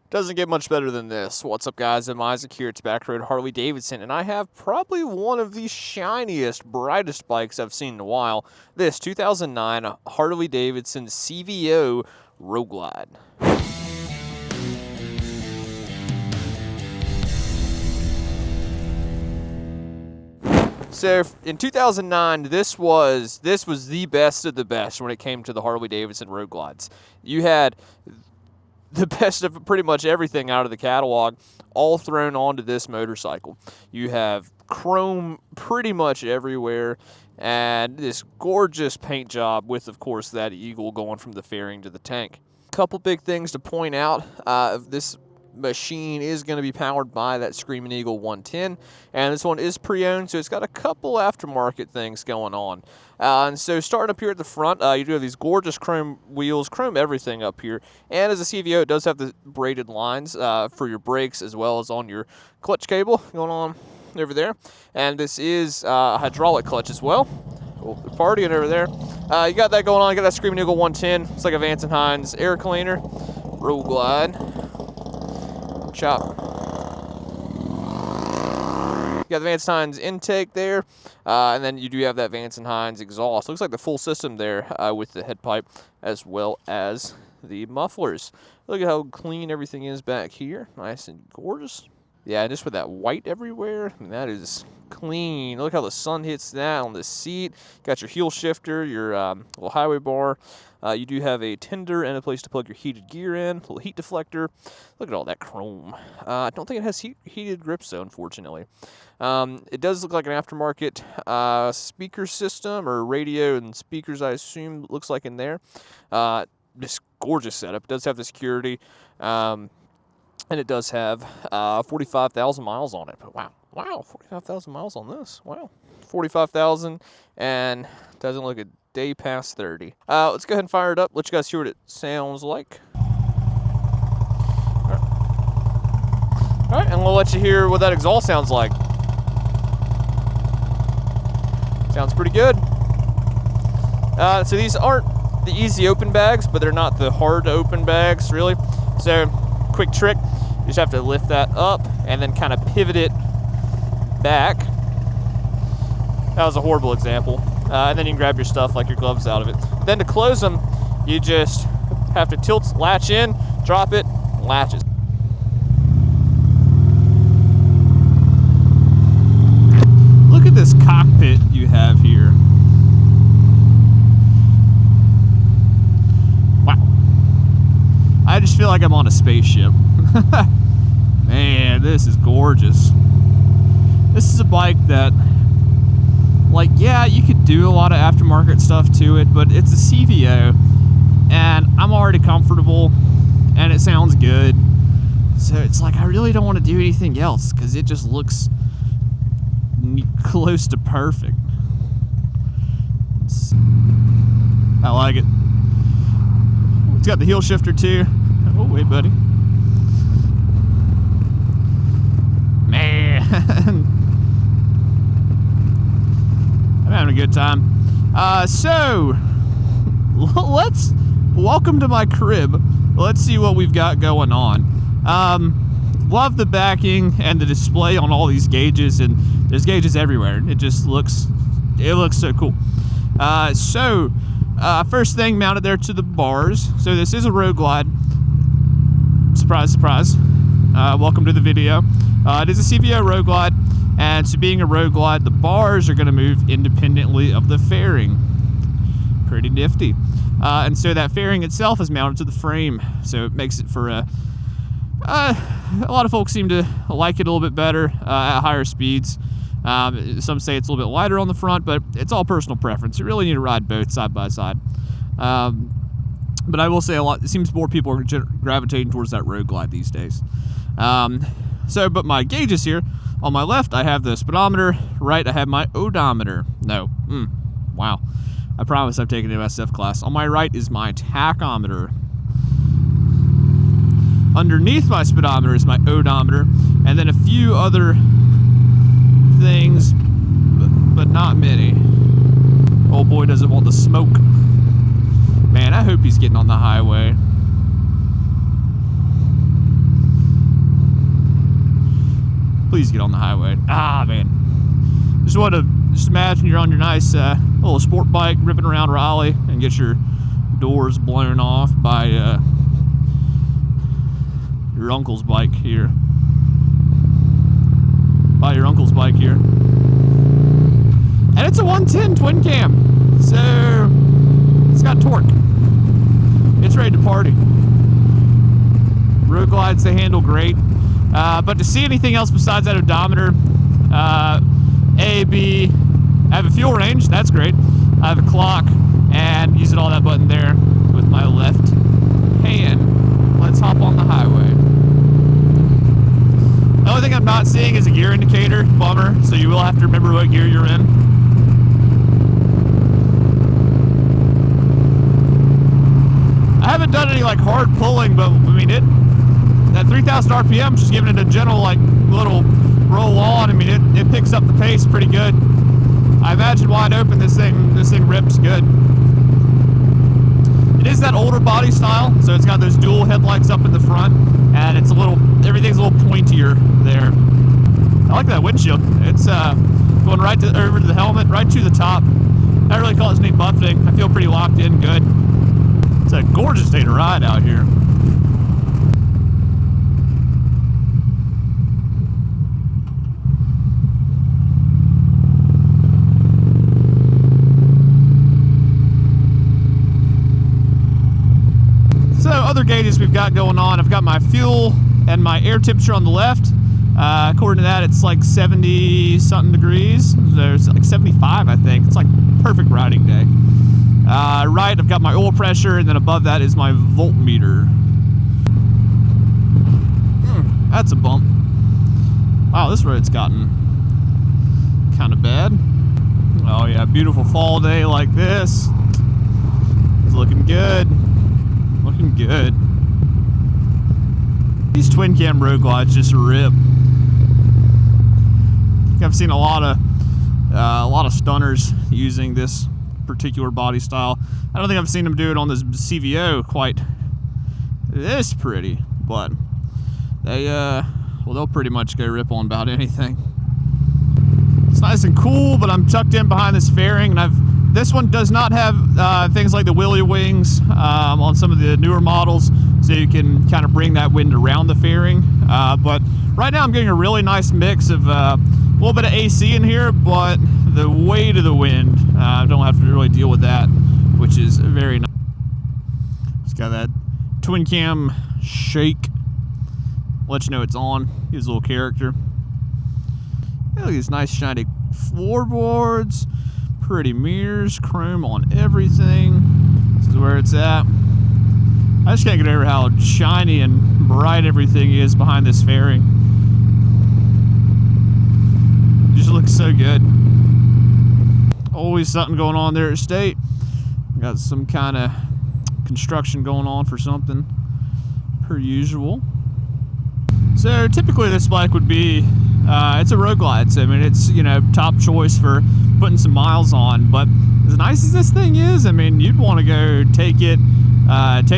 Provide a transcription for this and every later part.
Doesn't get much better than this. What's up, guys? I'm Isaac here. It's Back Road Harley-Davidson, and I have probably one of the shiniest, brightest bikes I've seen in a while. This 2009 Harley-Davidson CVO Road Glide. So in 2009, this was the best of the best when it came to the Harley-Davidson Road Glides. You had the best of pretty much everything out of the catalog, all thrown onto this motorcycle. You have chrome pretty much everywhere, and this gorgeous paint job with, of course, that eagle going from the fairing to the tank. Couple big things to point out. This machine is going to be powered by that Screaming Eagle 110, and this one is pre-owned, so it's got a couple aftermarket things going on. And so starting up here at the front, you do have these gorgeous chrome wheels, chrome everything up here, and as a CVO, it does have the braided lines for your brakes as well as on your clutch cable going on over there. And this is a hydraulic clutch as well. Oh, they're partying over there. You got that going on. You got that Screaming Eagle 110. It's like a Vance & Hines air cleaner. Road Glide. Chop. You got the Vance & Hines intake there, and then you do have that Vance & Hines exhaust. Looks like the full system there with the head pipe as well as the mufflers. Look at how clean everything is back here. Nice and gorgeous. Yeah, just with that white everywhere, I mean, that is clean. Look how the sun hits that on the seat. Got your heel shifter, your little highway bar. You do have a tender and a place to plug your heated gear in, little heat deflector. Look at all that chrome. I don't think it has heated grips, though, unfortunately. It does look like an aftermarket speaker system, or radio and speakers, I assume, looks like in there. This gorgeous setup. It does have the security, and it does have 45,000 miles on it. But wow, 45,000 miles on this. Wow, 45,000, and doesn't look a day past 30. Let's go ahead and fire it up. Let you guys hear what it sounds like. All right, and we'll let you hear what that exhaust sounds like. Sounds pretty good. So these aren't the easy open bags, but they're not the hard to open bags, really. So quick trick, you just have to lift that up and then kind of pivot it back. That was a horrible example. And then you can grab your stuff like your gloves out of it. Then to close them, you just have to tilt, latch in, drop it, latches. Look at this cockpit you have here. Wow. I just feel like I'm on a spaceship. Man, this is gorgeous. This is a bike that, like, yeah, you could do a lot of aftermarket stuff to it, but it's a CVO, and I'm already comfortable, and it sounds good. So it's like, I really don't want to do anything else, because it just looks close to perfect. I like it. It's got the heel shifter, too. Oh, wait, buddy. Man. I'm having a good time. So, let's welcome to my crib. Let's see what we've got going on. Love the backing and the display on all these gauges, and there's gauges everywhere. It just looks so cool. First thing mounted there to the bars. So this is a Road Glide. Surprise, surprise. Welcome to the video. It is a CVO Road Glide. And so being a Road Glide, the bars are going to move independently of the fairing. Pretty nifty. And so that fairing itself is mounted to the frame. So it makes it for a lot of folks seem to like it a little bit better at higher speeds. Some say it's a little bit lighter on the front, but it's all personal preference. You really need to ride both side by side. But I will say it seems more people are gravitating towards that Road Glide these days. But my gauges here. On my left, I have the speedometer. Right, I have my odometer. No. Wow. I promise I've taken an MSF class. On my right is my tachometer. Underneath my speedometer is my odometer. And then a few other things, but not many. Old boy doesn't want the smoke. Man, I hope he's getting on the highway. Please get on the highway. Ah, man. Just imagine you're on your nice little sport bike ripping around Raleigh and get your doors blown off by your uncle's bike here. And it's a 110 twin cam, so it's got torque. It's ready to party. Road glides, they handle great. But to see anything else besides that odometer, A, B, I have a fuel range, that's great. I have a clock, and using all that button there with my left hand. Let's hop on the highway. The only thing I'm not seeing is a gear indicator, bummer, so you will have to remember what gear you're in. I haven't done any like hard pulling, but I mean that 3,000 RPM, just giving it a gentle like little roll on. I mean it picks up the pace pretty good. I imagine wide open this thing rips good. It is that older body style, so it's got those dual headlights up in the front, and everything's a little pointier there. I like that windshield. It's going right over to the helmet, right to the top. Not really causing any buffeting. I feel pretty locked in, good. It's a gorgeous day to ride out here. So other gauges we've got going on, I've got my fuel and my air temperature on the left. According to that, it's like 70 something degrees. There's like 75, I think. It's like perfect riding day. Right, I've got my oil pressure, and then above that is my voltmeter. That's a bump. Wow, this road's gotten kind of bad. Oh yeah, beautiful fall day like this. It's looking good. Looking good. These twin cam road glides just rip. I've seen a lot of stunners using this particular body style. I don't think I've seen them do it on this CVO quite this pretty, but they'll pretty much go rip on about anything. It's nice and cool, but I'm tucked in behind this fairing, and this one does not have things like the wheelie wings on some of the newer models, so you can kind of bring that wind around the fairing. But right now I'm getting a really nice mix of a little bit of AC in here, but the weight of the wind, I don't have to really deal with that, which is very nice. It's got that twin cam shake, let you know it's on, gives a little character. Yeah, look at these nice shiny floorboards, pretty mirrors, chrome on everything. This is where it's at. I just can't get over how shiny and bright everything is behind this fairing. It just looks so good. Always something going on there at State. Got some kind of construction going on for something, per usual. So typically this bike would be, it's a road glide, so I mean it's, you know, top choice for putting some miles on, but as nice as this thing is, I mean you'd want to go take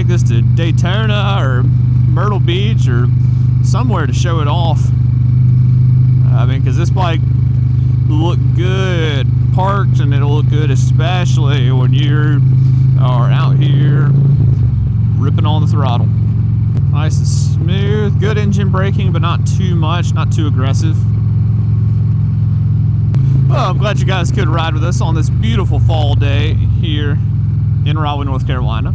this to Daytona or Myrtle Beach or somewhere to show it off. I mean, because this bike will look good parked, and it'll look good especially when you are out here ripping on the throttle. Nice and smooth, good engine braking, but not too much, not too aggressive. Well, I'm glad you guys could ride with us on this beautiful fall day here in Raleigh, North Carolina.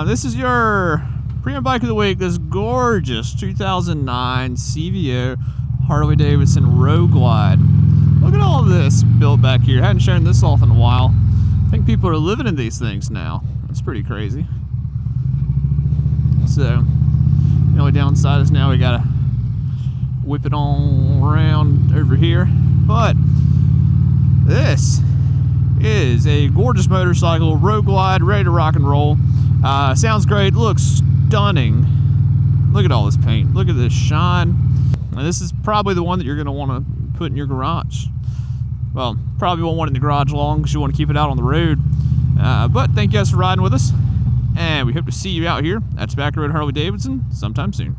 This is your premium bike of the week, this gorgeous 2009 CVO Harley-Davidson Road Glide. Look at all of this built back here. I hadn't shown this off in a while. I think people are living in these things now. It's pretty crazy. So, the only downside is now we gotta whip it on around over here. But this is a gorgeous motorcycle, Road Glide, ready to rock and roll. Sounds great, looks stunning. Look at all this paint, look at this shine. And this is probably the one that you're gonna wanna put in your garage. Well, probably won't want it in the garage long because you want to keep it out on the road. But thank you guys for riding with us, and we hope to see you out here at Tobacco Road Harley-Davidson sometime soon.